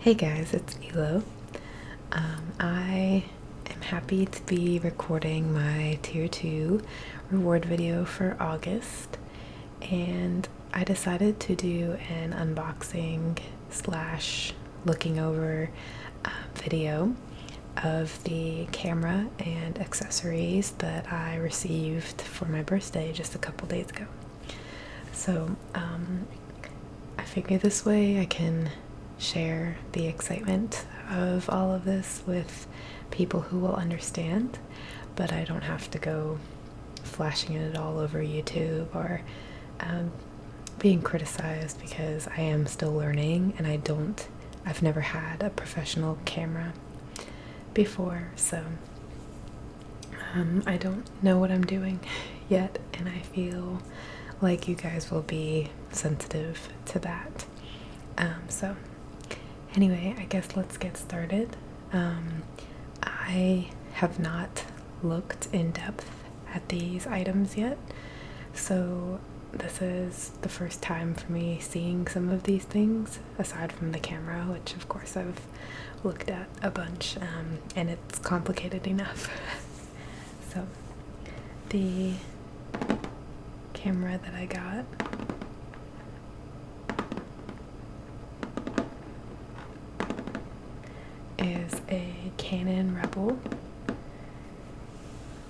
Hey guys, it's Elo. I am happy to be recording my Tier 2 reward video for August, and I decided to do an unboxing slash looking over video of the camera and accessories that I received for my birthday just a couple days ago. So I figure this way I can share the excitement of all of this with people who will understand, but I don't have to go flashing it all over YouTube or being criticized, because I am still learning and I've never had a professional camera before, so I don't know what I'm doing yet, and I feel like you guys will be sensitive to that. So anyway, I guess let's get started. I have not looked in depth at these items yet, so this is the first time for me seeing some of these things, aside from the camera, which of course I've looked at a bunch, and it's complicated enough. So the camera that I got is a Canon Rebel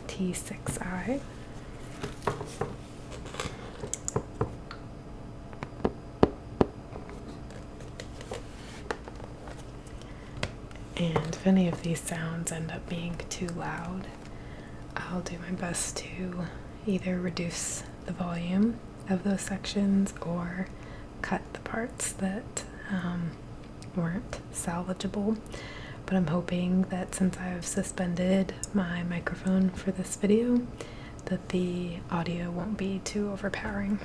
T6i. And if any of these sounds end up being too loud, I'll do my best to either reduce the volume of those sections or cut the parts that weren't salvageable. But I'm hoping that since I've suspended my microphone for this video, that the audio won't be too overpowering.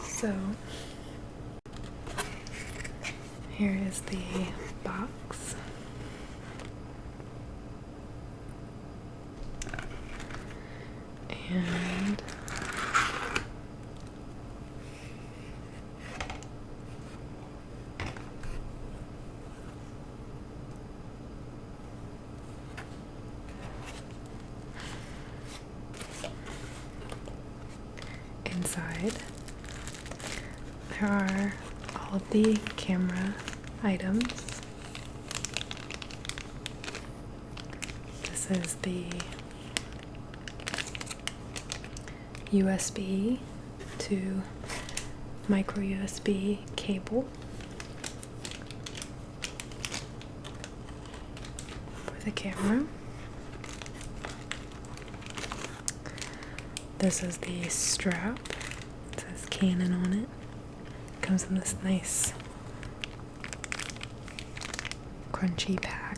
So here is the box. And inside there are all of the camera items. This is the USB to micro USB cable for the camera. This is the strap. It says Canon on it. Comes in this nice crunchy pack.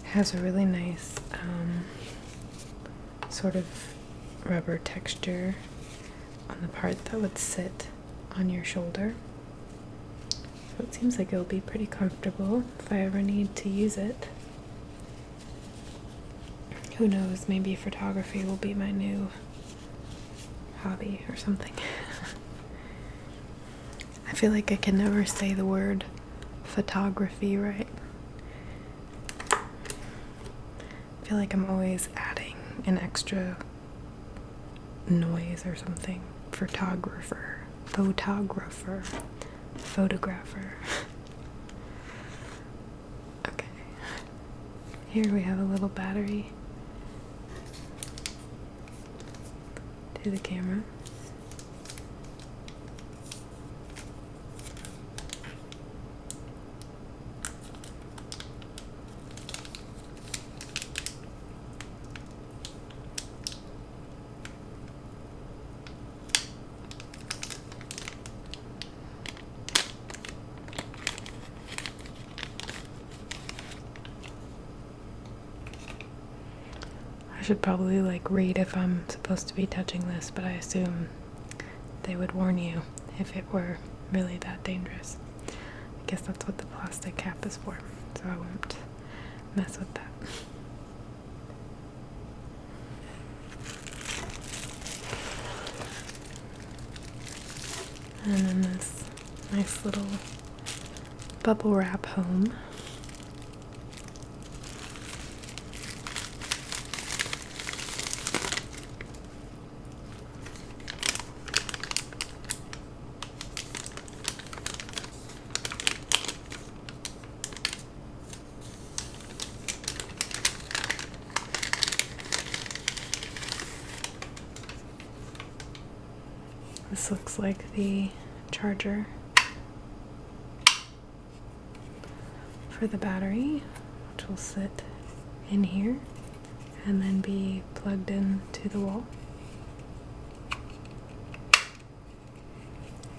Has a really nice sort of rubber texture on the part that would sit on your shoulder. So it seems like it'll be pretty comfortable if I ever need to use it. Who knows, maybe photography will be my new hobby or something. I feel like I can never say the word photography right. I feel like I'm always adding an extra noise or something. Photographer, photographer. Okay. Here we have a little battery. to the camera. I should probably read if I'm supposed to be touching this, but I assume they would warn you if it were really that dangerous. I guess that's what the plastic cap is for, so I won't mess with that. And then this nice little bubble wrap home. This looks like the charger for the battery, which will sit in here and then be plugged into the wall.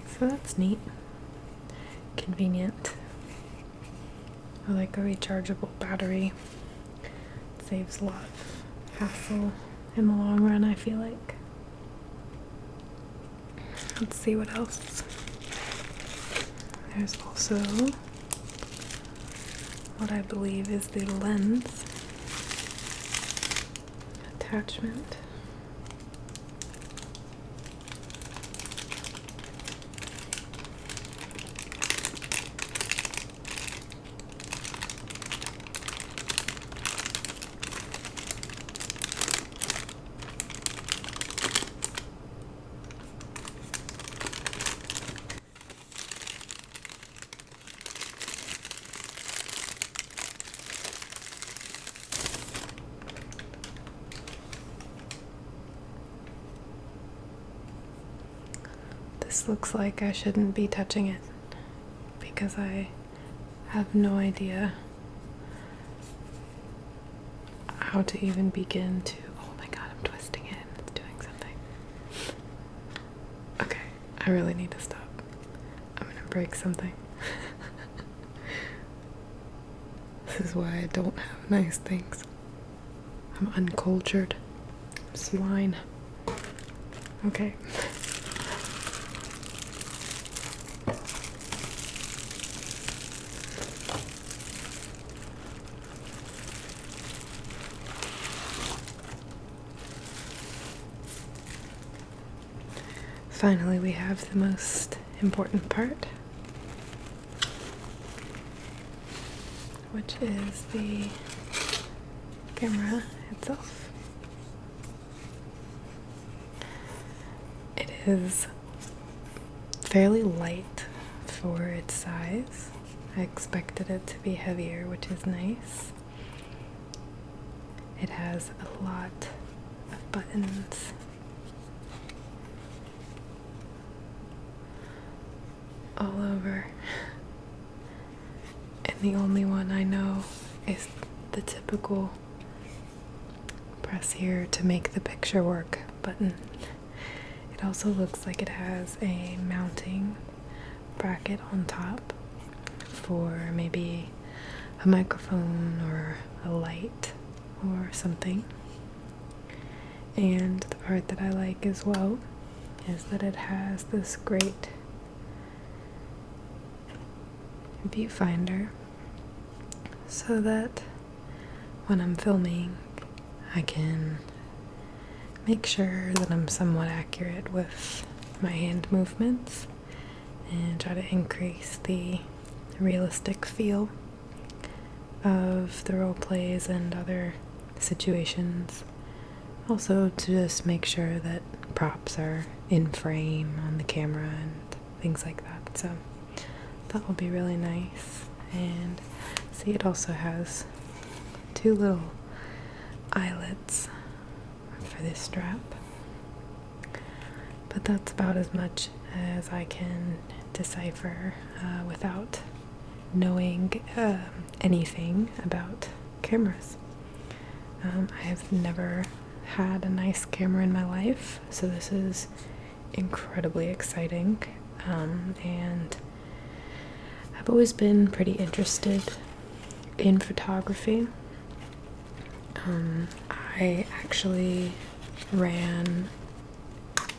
So that's neat. Convenient. I like a rechargeable battery. It saves a lot of hassle in the long run, I feel like. Let's see what else. There's also what I believe is the lens attachment. This looks like I shouldn't be touching it because I have no idea how to even begin to. Oh my god, I'm twisting it. It's doing something. Okay, I really need to stop. I'm gonna break something. This is why I don't have nice things. I'm uncultured. I'm swine. Okay. Finally, we have the most important part, which is the camera itself. It is fairly light for its size. I expected it to be heavier, which is nice. It has a lot of buttons. All over, and the only one I know is the typical press here to make the picture work button. It also looks like it has a mounting bracket on top for maybe a microphone or a light or something. And the part that I like as well is that it has this great viewfinder so that when I'm filming I can make sure that I'm somewhat accurate with my hand movements and try to increase the realistic feel of the role plays and other situations. Also to just make sure that props are in frame on the camera and things like that. So that will be really nice. And see, it also has two little eyelets for this strap. but that's about as much as I can decipher without knowing anything about cameras. I have never had a nice camera in my life, so this is incredibly exciting, and I've always been pretty interested in photography. I actually ran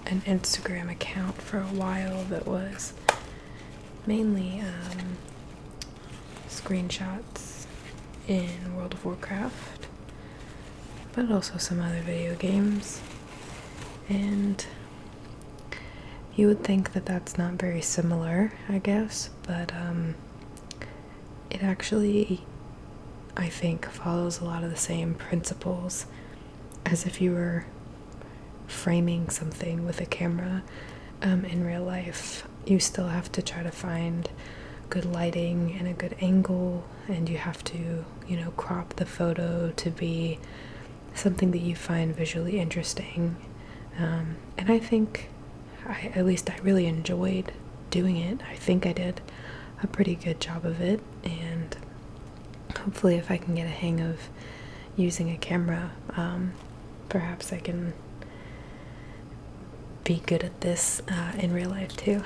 an Instagram account for a while that was mainly screenshots in World of Warcraft, but also some other video games. And you would think that that's not very similar, I guess, but it actually, I think, follows a lot of the same principles as if you were framing something with a camera. In real life, you still have to try to find good lighting and a good angle, and you have to, crop the photo to be something that you find visually interesting. And I think, at least I really enjoyed doing it. I think I did a pretty good job of it, and hopefully if I can get a hang of using a camera, perhaps I can be good at this in real life too.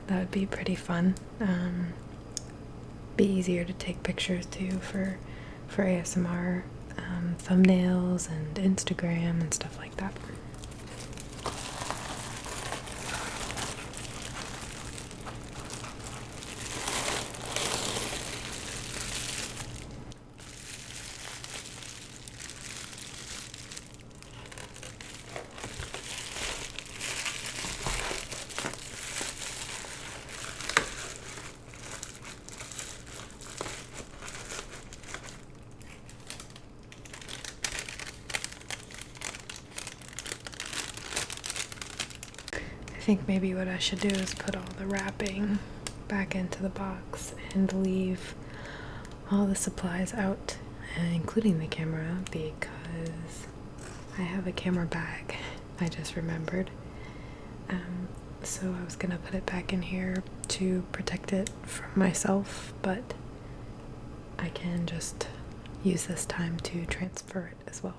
That would be pretty fun. Be easier to take pictures too for ASMR thumbnails and Instagram and stuff like that. I think maybe what I should do is put all the wrapping back into the box and leave all the supplies out, including the camera, because I have a camera bag, I just remembered. So I was gonna put it back in here to protect it from myself, but I can just use this time to transfer it as well.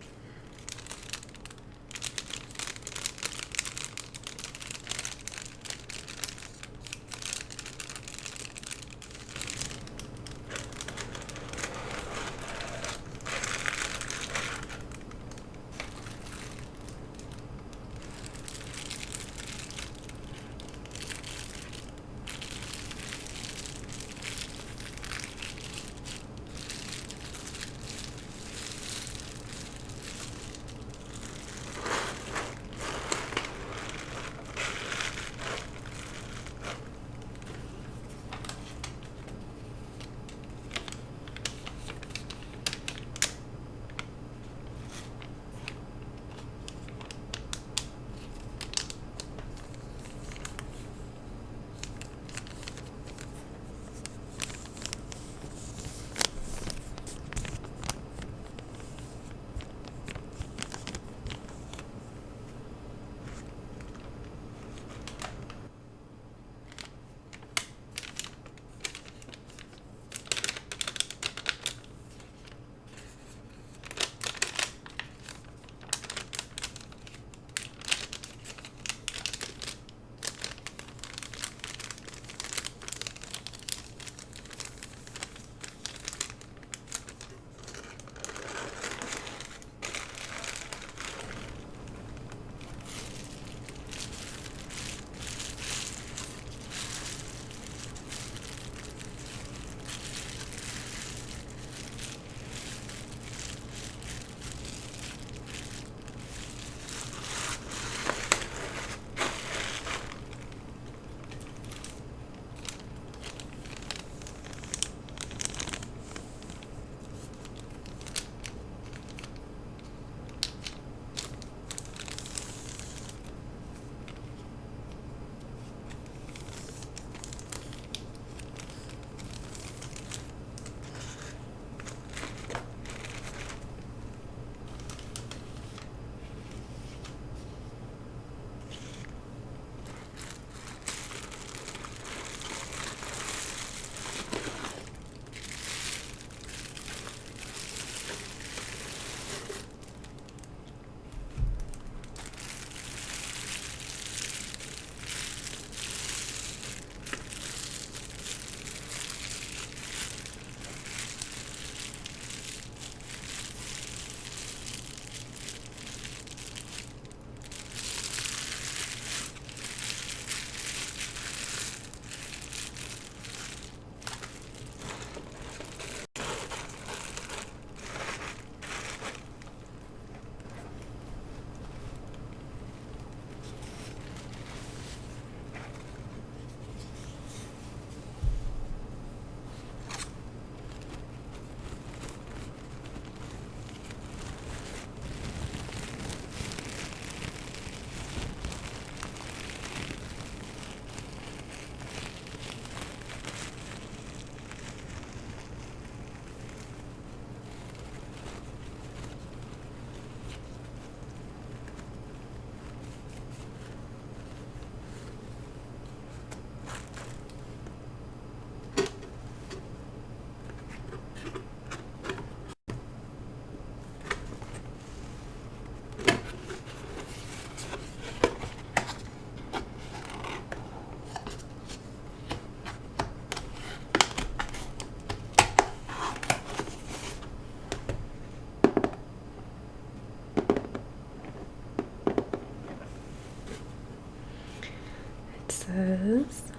says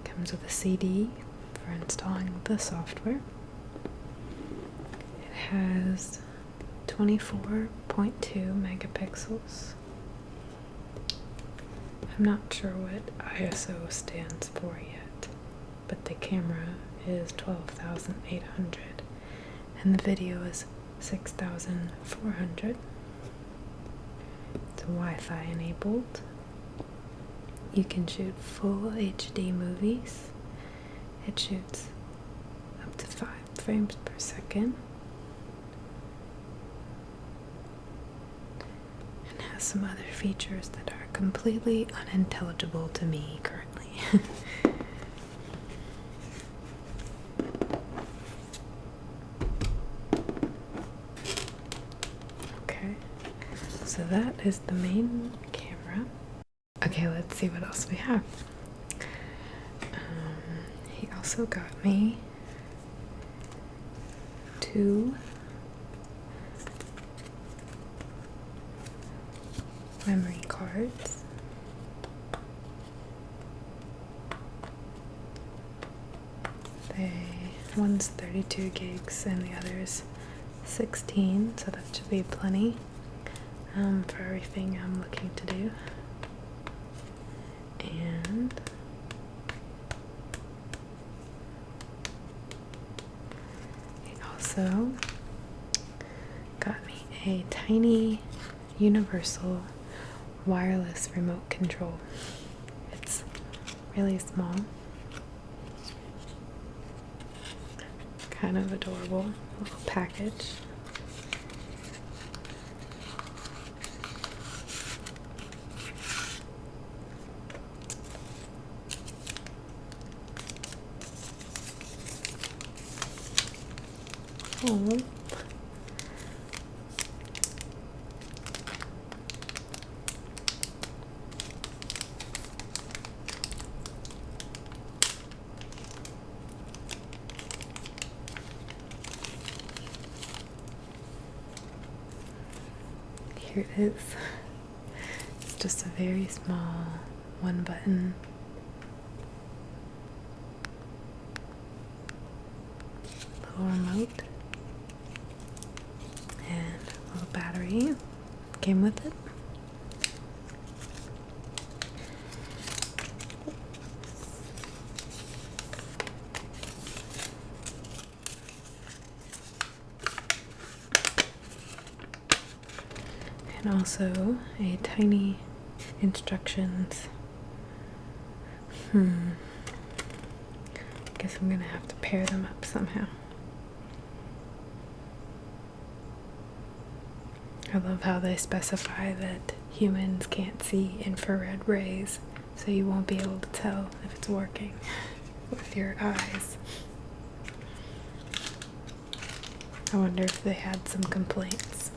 comes with a CD for installing the software. It has 24.2 megapixels. I'm not sure what ISO stands for yet, but the camera is 12,800 and the video is 6,400. It's Wi-Fi enabled. You can shoot full HD movies. It shoots up to 5 frames per second. And has some other features that are completely unintelligible to me currently. Okay, so that is the main camera. Okay, let's see what else we have. He also got me 2 memory cards. One's 32 gigs and the other's 16, so that should be plenty for everything I'm looking to do. And he also got me a tiny universal wireless remote control. It's really small, kind of adorable little package. Oh. Here it is. It's just a very small 1-button little remote and a little battery came with it. And also a tiny instructions. Guess I'm gonna have to pair them up somehow. I love how they specify that humans can't see infrared rays, so you won't be able to tell if it's working with your eyes. I wonder if they had some complaints.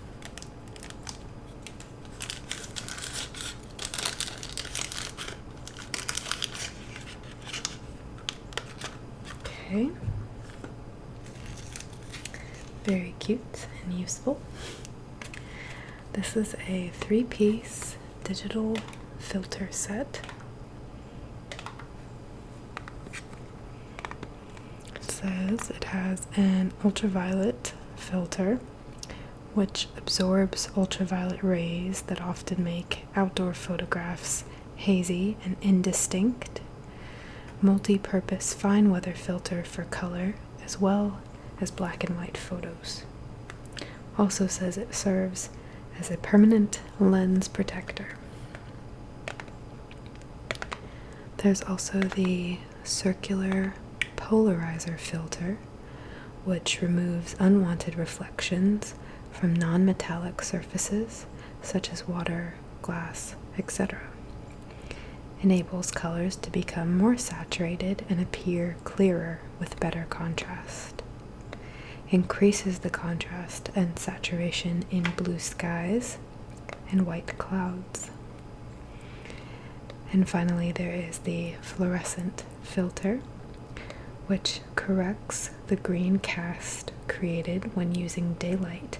Okay. Very cute and useful. This is a 3-piece digital filter set. It says it has an ultraviolet filter which absorbs ultraviolet rays that often make outdoor photographs hazy and indistinct. Multi-purpose fine weather filter for color as well as black and white photos. Also says it serves as a permanent lens protector. There's also the circular polarizer filter, which removes unwanted reflections from non-metallic surfaces such as water, glass, etc. Enables colors to become more saturated and appear clearer with better contrast. Increases the contrast and saturation in blue skies and white clouds. And finally, there is the fluorescent filter, which corrects the green cast created when using daylight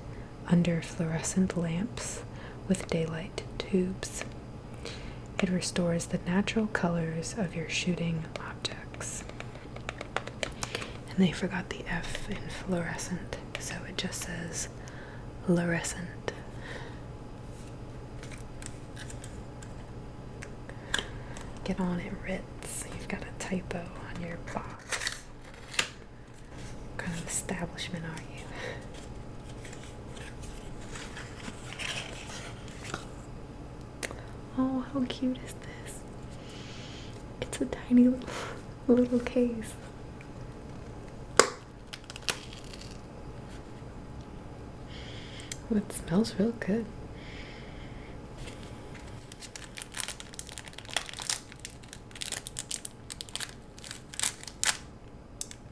under fluorescent lamps with daylight tubes. It restores the natural colors of your shooting objects. And they forgot the F in fluorescent, so it just says fluorescent. Get on it, Ritz. You've got a typo on your box. What kind of establishment are you? Oh, how cute is this? It's a tiny little case. Oh, it smells real good.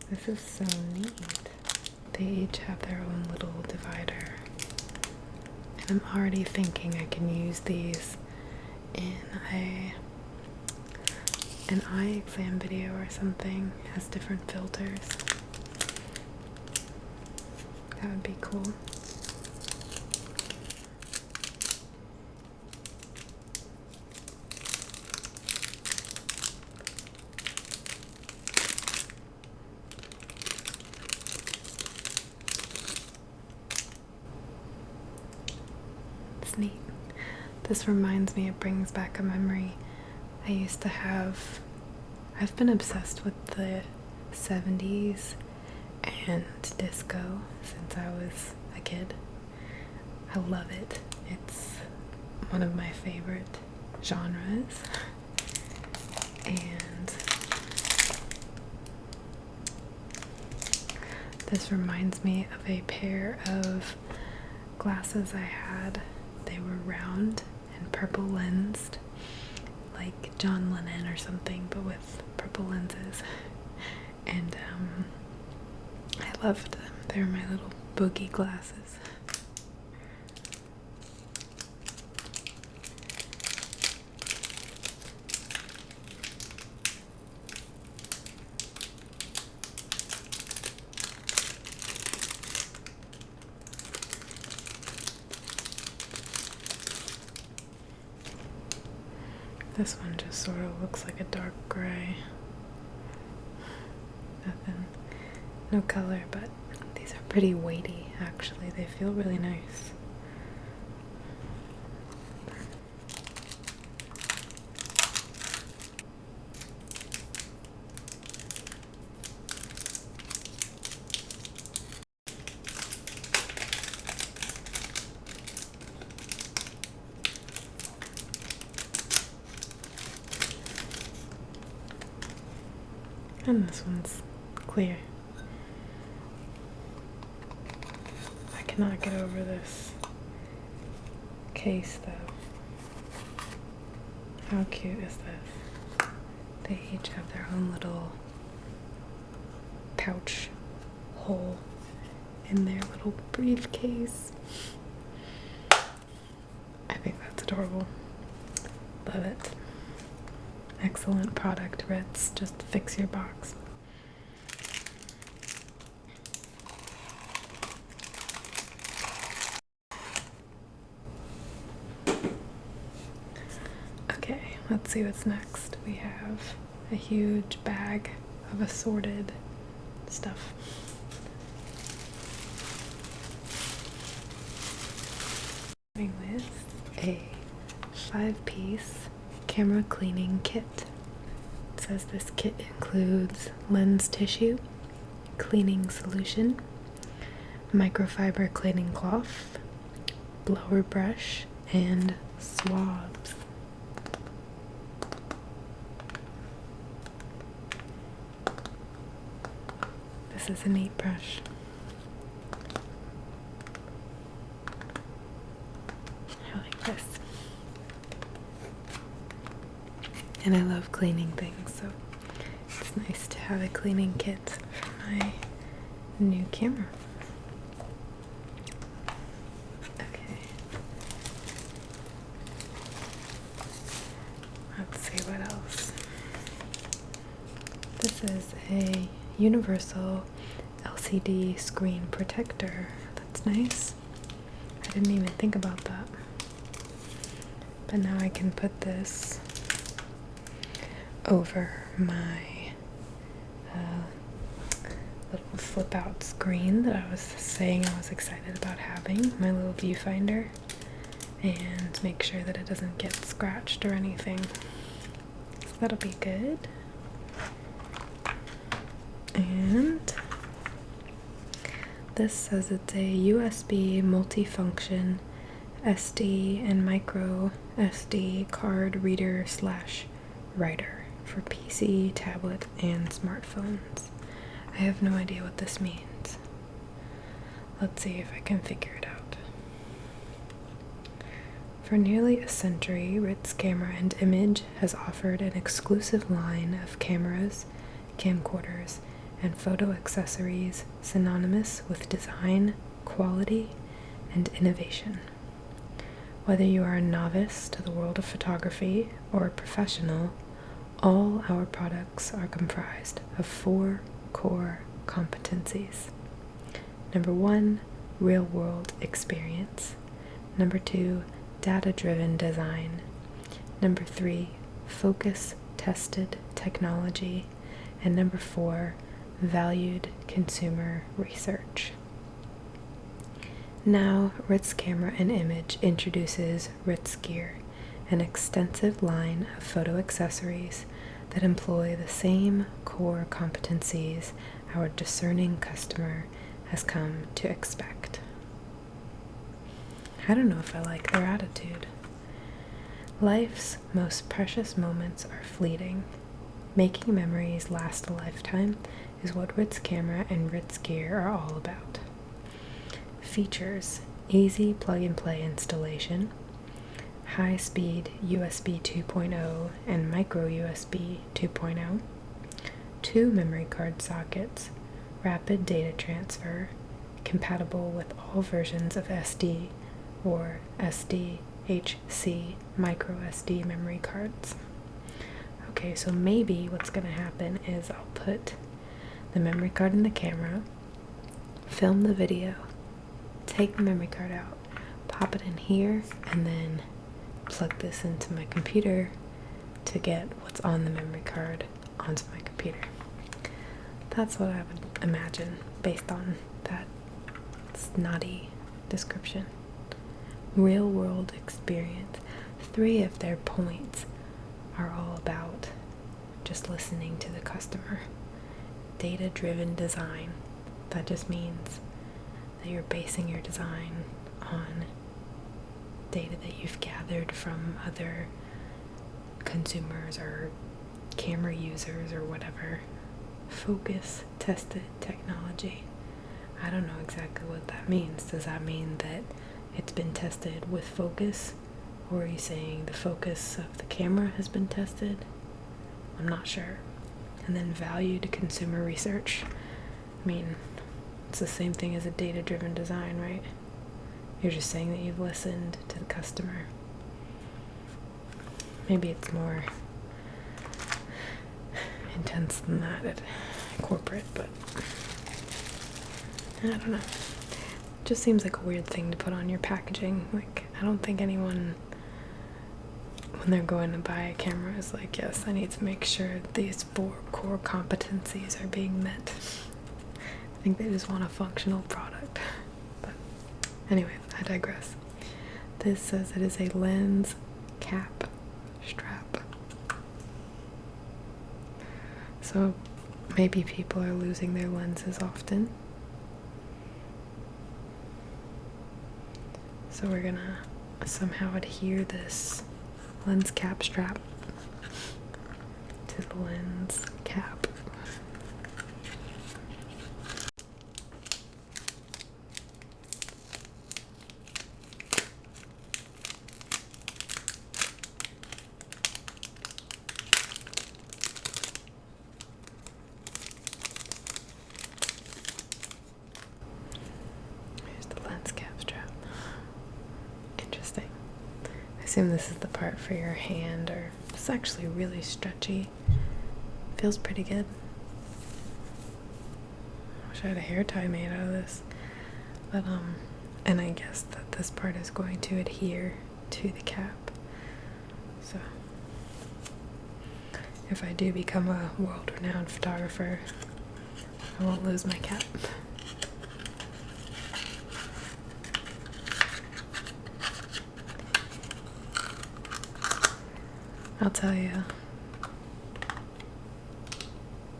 This is so neat. They each have their own little divider. And I'm already thinking I can use these in an eye exam video or something. It has different filters. That would be cool. It's neat. This reminds me, it brings back a memory. I used to have, I've been obsessed with the 70s and disco since I was a kid. I love it. It's one of my favorite genres. And this reminds me of a pair of glasses I had. They were round and purple lensed, like John Lennon or something, but with purple lenses. And I loved them. They were my little boogie glasses. This one just sort of looks like a dark gray. Nothing, no color, but these are pretty weighty actually. They feel really nice. And this one's clear. I cannot get over this case though. How cute is this? They each have their own little pouch hole in their little briefcase. I think that's adorable. Love it. Excellent product, Ritz. Just fix your box. Okay, let's see what's next. We have a huge bag of assorted stuff. With a 5-piece camera cleaning kit. It says this kit includes lens tissue, cleaning solution, microfiber cleaning cloth, blower brush, and swabs. This is a neat brush. I like this. And I love cleaning things, so it's nice to have a cleaning kit for my new camera. Okay. Let's see what else. This is a universal LCD screen protector. That's nice. I didn't even think about that. But now I can put this over my little flip out screen that I was saying I was excited about having, my little viewfinder, and make sure that it doesn't get scratched or anything. So that'll be good. And this says it's a USB multifunction SD and micro SD card reader / writer for PC, tablet, and smartphones. I have no idea what this means. Let's see if I can figure it out. For nearly a century, Ritz Camera and Image has offered an exclusive line of cameras, camcorders, and photo accessories synonymous with design, quality, and innovation. Whether you are a novice to the world of photography or a professional, all our products are comprised of 4 core competencies. Number 1, real-world experience. Number 2, data-driven design. Number 3, focus-tested technology. And number 4, valued consumer research. Now, Ritz Camera and Image introduces Ritz Gear, an extensive line of photo accessories that employ the same core competencies our discerning customer has come to expect. I don't know if I like their attitude. Life's most precious moments are fleeting. Making memories last a lifetime is what Ritz Camera and Ritz Gear are all about. Features: easy plug-and-play installation, high-speed USB 2.0 and micro USB 2.0, 2 memory card sockets, rapid data transfer, compatible with all versions of SD or SDHC micro SD memory cards. Okay, so maybe what's going to happen is I'll put the memory card in the camera, film the video, take the memory card out, pop it in here, and then plug this into my computer to get what's on the memory card onto my computer. That's what I would imagine based on that snotty description. Real world experience. 3 of their points are all about just listening to the customer. Data-driven design. That just means that you're basing your design on data that you've gathered from other consumers or camera users or whatever. Focus tested technology. I don't know exactly what that means. Does that mean that it's been tested with focus? Or are you saying the focus of the camera has been tested? I'm not sure. And then valued consumer research. I mean, it's the same thing as a data-driven design, right? You're just saying that you've listened to the customer. Maybe it's more intense than that at corporate, but I don't know. It just seems like a weird thing to put on your packaging. Like, I don't think anyone, when they're going to buy a camera, is like, yes, I need to make sure these 4 core competencies are being met. I think they just want a functional product. But anyway, I digress. This says it is a lens cap strap. So maybe people are losing their lenses often. So we're gonna somehow adhere this lens cap strap to the lens cap. I assume this is the part for your hand, or it's actually really stretchy. Feels pretty good. I wish I had a hair tie made out of this. But and I guess that this part is going to adhere to the cap. So if I do become a world-renowned photographer, I won't lose my cap. I'll tell you,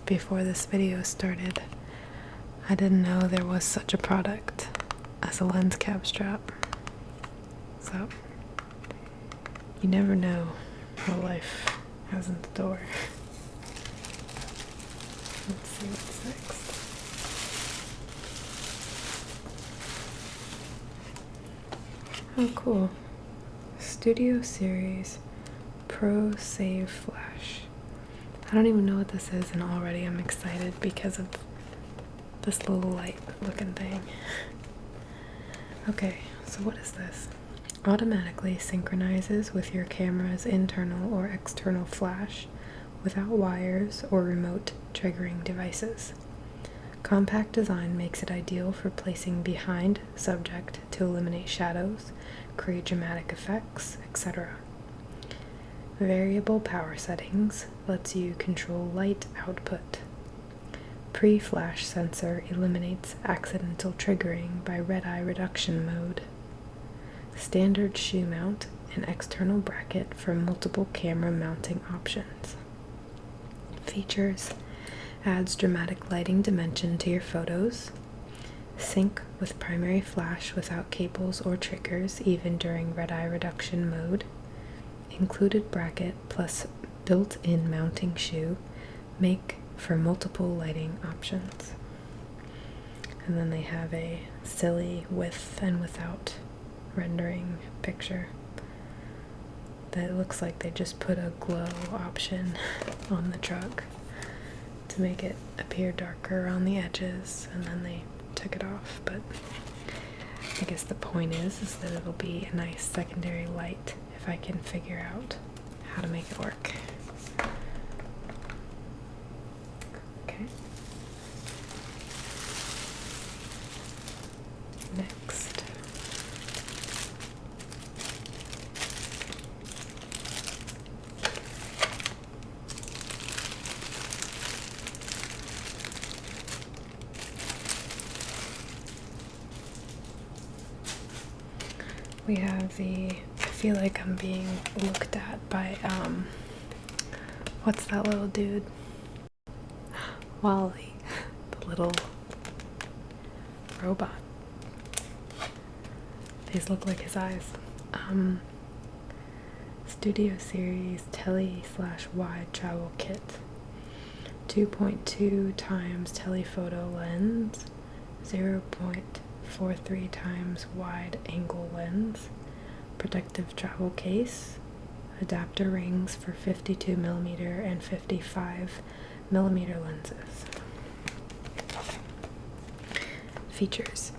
before this video started, I didn't know there was such a product as a lens cap strap. So, you never know what life has in store. Let's see what's next. Oh, cool. Studio Series Pro Save Flash. I don't even know what this is, and already I'm excited because of this little light looking thing. Okay, so what is this? Automatically synchronizes with your camera's internal or external flash without wires or remote triggering devices. Compact design makes it ideal for placing behind subject to eliminate shadows, create dramatic effects, etc. Variable power settings lets you control light output. Pre-flash sensor eliminates accidental triggering by red-eye reduction mode. Standard shoe mount and external bracket for multiple camera mounting options. Features: adds dramatic lighting dimension to your photos. Sync with primary flash without cables or triggers even during red-eye reduction mode. Included bracket plus built-in mounting shoe make for multiple lighting options. And then they have a silly with and without rendering picture that looks like they just put a glow option on the truck to make it appear darker on the edges, and then they took it off. But I guess the point is that it'll be a nice secondary light if I can figure out how to make it work. Okay. Next. We have the, I feel like I'm being looked at by, what's that little dude? Wally, the little robot. These look like his eyes. Studio Series Tele/Wide Travel Kit. 2.2 times telephoto lens, 0.43 times wide angle lens, protective travel case, adapter rings for 52mm and 55mm lenses. Features: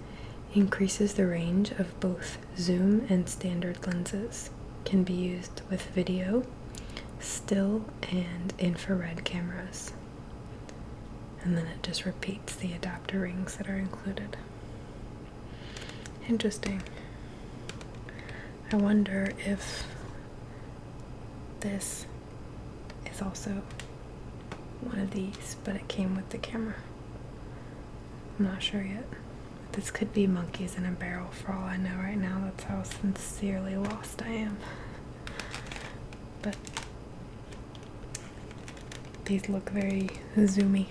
increases the range of both zoom and standard lenses, can be used with video, still, and infrared cameras. And then it just repeats the adapter rings that are included. Interesting. I wonder if this is also one of these, but it came with the camera. I'm not sure yet. This could be monkeys in a barrel for all I know right now. That's how sincerely lost I am. But these look very zoomy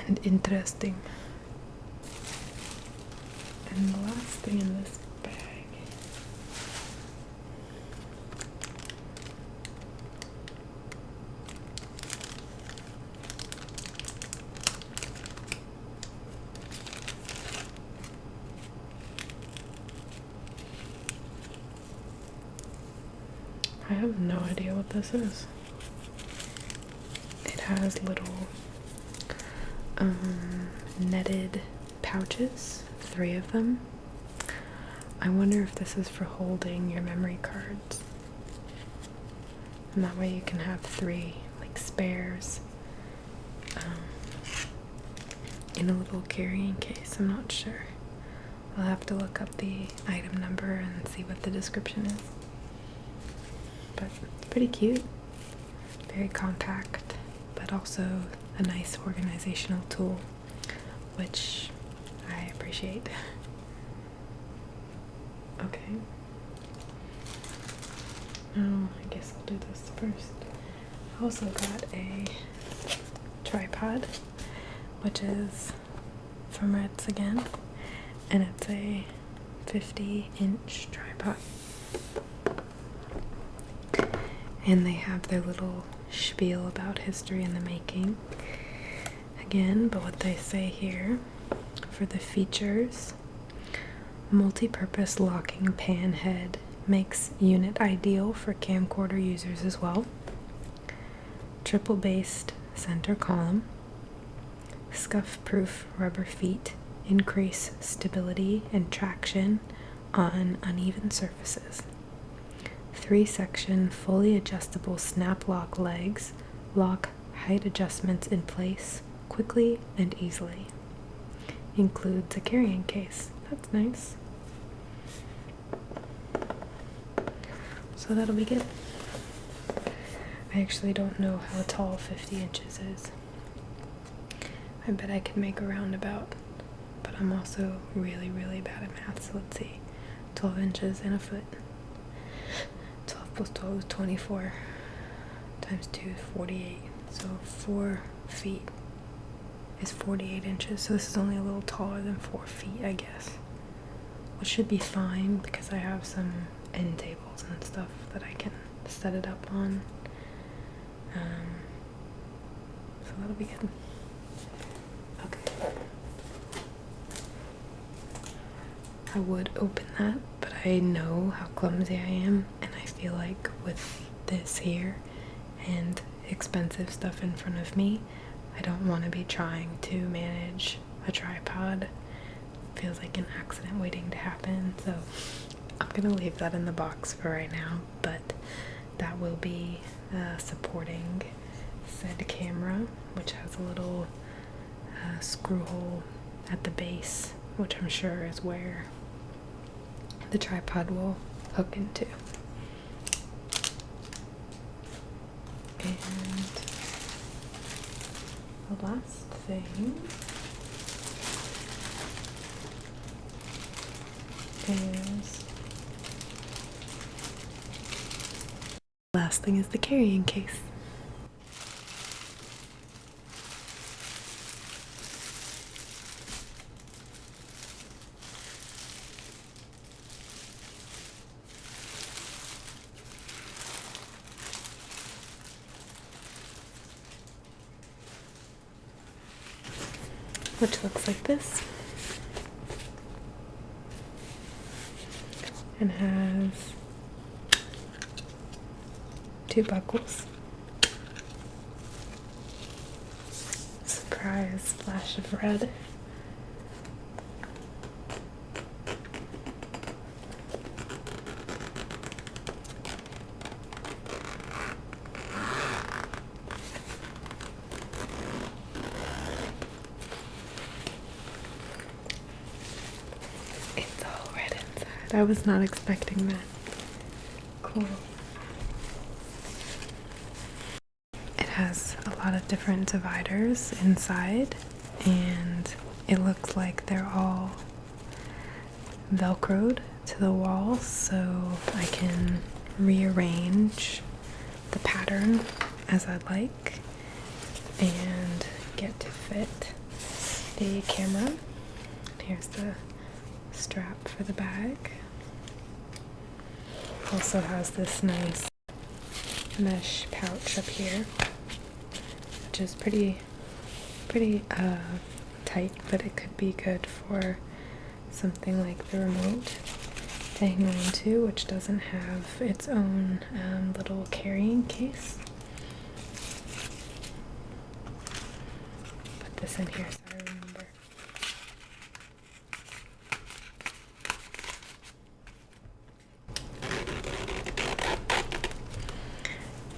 and interesting. And the last thing in this bag I have no idea what this is. It has little netted pouches, 3 of them. I wonder if this is for holding your memory cards. And that way you can have 3 like spares in a little carrying case. I'm not sure. I'll have to look up the item number and see what the description is. But it's pretty cute. very compact, but also a nice organizational tool, which I appreciate. Okay. Oh, I guess I'll do this first. I also got a tripod, which is from Reds again, and it's a 50-inch tripod. And they have their little spiel about history in the making again, but what they say here for the features: multi-purpose locking pan head makes unit ideal for camcorder users as well. Triple based center column. Scuff-proof rubber feet increase stability and traction on uneven surfaces. 3-section fully adjustable snap lock legs lock height adjustments in place quickly and easily. Includes a carrying case. That's nice. So that'll be good. I actually don't know how tall 50 inches is. I bet I can make a roundabout, but I'm also really, really bad at math, so let's see. 12 inches and a foot. 12 plus 12 is 24. Times 2 is 48. So 4 feet is 48 inches. So this is only a little taller than 4 feet, I guess. Which should be fine because I have some end tables and stuff that I can set it up on. So that'll be good. Okay. I would open that, but I know how clumsy I am, and I feel like with this here and expensive stuff in front of me, I don't want to be trying to manage a tripod. It feels like an accident waiting to happen, so I'm gonna leave that in the box for right now, but that will be supporting said camera, which has a little screw hole at the base, which I'm sure is where the tripod will hook into. And the last thing is the carrying case. Which looks like this, and has 2 buckles. Surprise splash of red. It's all red inside. I was not expecting that. Cool. It has a lot of different dividers inside, and it looks like they're all velcroed to the wall, so I can rearrange the pattern as I like and get to fit the camera. Here's the strap for the bag. Also has this nice mesh pouch up here, which is pretty tight, but it could be good for something like the remote to hang on to, which doesn't have its own little carrying case. Put this in here so I remember.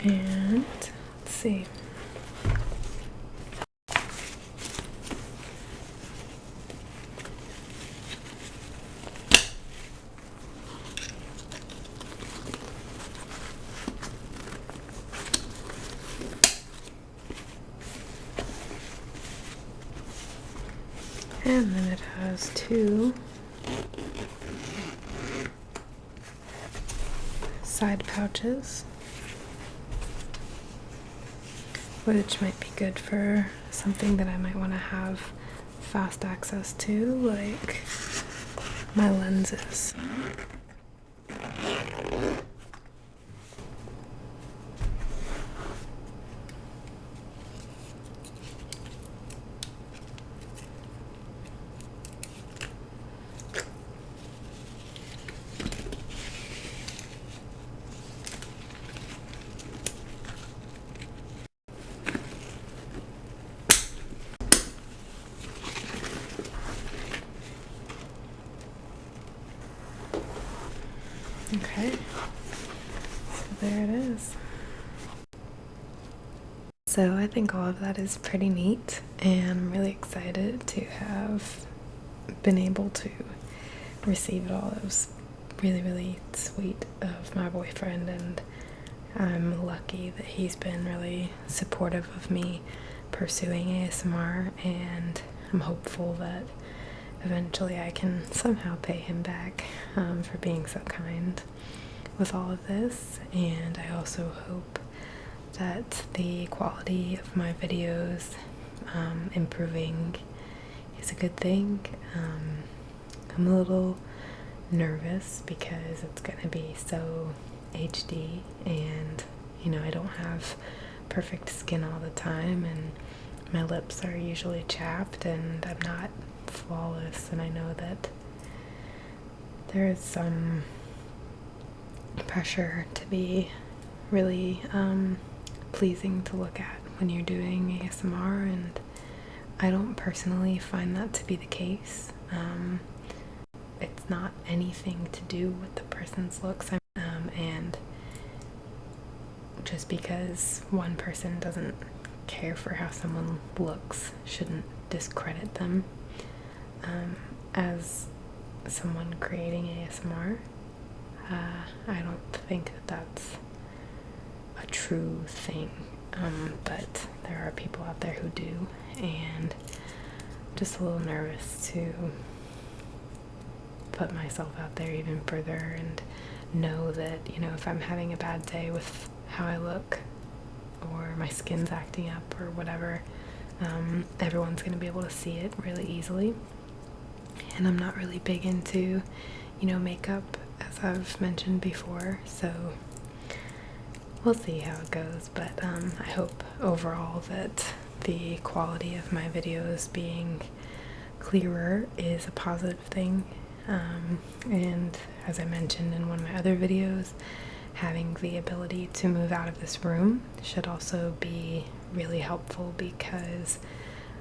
And let's see. And then it has two side pouches, which might be good for something that I might want to have fast access to, like my lenses. Okay, so there it is. So I think all of that is pretty neat, and I'm really excited to have been able to receive it all. It was really, really sweet of my boyfriend, and I'm lucky that he's been really supportive of me pursuing ASMR, and I'm hopeful that eventually I can somehow pay him back for being so kind with all of this. And I also hope that the quality of my videos improving is a good thing. I'm a little nervous because it's gonna be so HD, and you know, I don't have perfect skin all the time, and my lips are usually chapped, and I'm not flawless, and I know that there is some pressure to be really pleasing to look at when you're doing ASMR, and I don't personally find that to be the case. It's not anything to do with the person's looks, and just because one person doesn't care for how someone looks shouldn't discredit them. As someone creating ASMR, I don't think that that's a true thing, but there are people out there who do, and I'm just a little nervous to put myself out there even further and know that, you know, if I'm having a bad day with how I look, or my skin's acting up, or whatever, everyone's going to be able to see it really easily. And I'm not really big into, you know, makeup, as I've mentioned before, so we'll see how it goes. But I hope overall that the quality of my videos being clearer is a positive thing. And as I mentioned in one of my other videos, having the ability to move out of this room should also be really helpful, because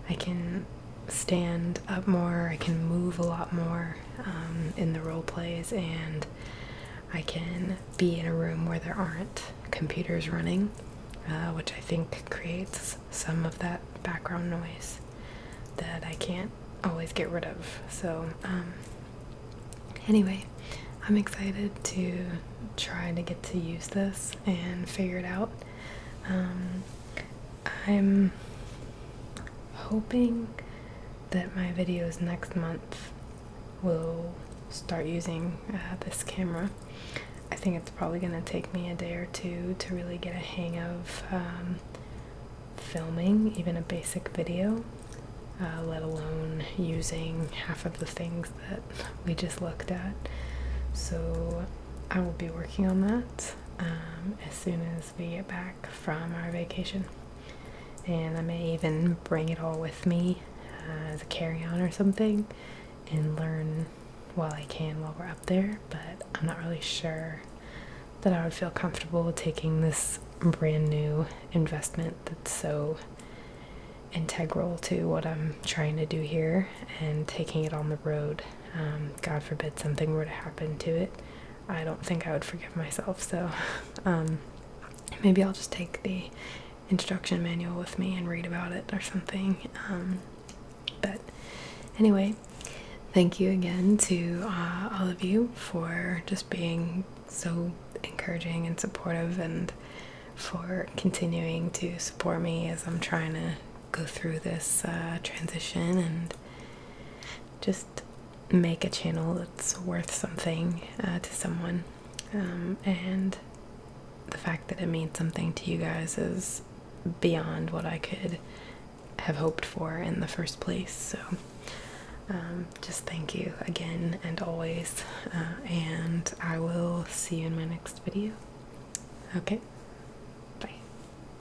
I can stand up more, I can move a lot more in the role plays, and I can be in a room where there aren't computers running, which I think creates some of that background noise that I can't always get rid of. So anyway, I'm excited to try to get to use this and figure it out. I'm hoping that my videos next month will start using this camera. I think it's probably going to take me a day or two to really get a hang of filming even a basic video, let alone using half of the things that we just looked at. So I will be working on that as soon as we get back from our vacation, and I may even bring it all with me as a carry-on or something and learn while I can while we're up there. But I'm not really sure that I would feel comfortable taking this brand new investment that's so integral to what I'm trying to do here and taking it on the road. God forbid something were to happen to it. I don't think I would forgive myself, so maybe I'll just take the instruction manual with me and read about it or something. But anyway, thank you again to all of you for just being so encouraging and supportive, and for continuing to support me as I'm trying to go through this transition. And just make a channel that's worth something to someone. And the fact that it means something to you guys is beyond what I could have hoped for in the first place. So just thank you again and always, and I will see you in my next video. Okay,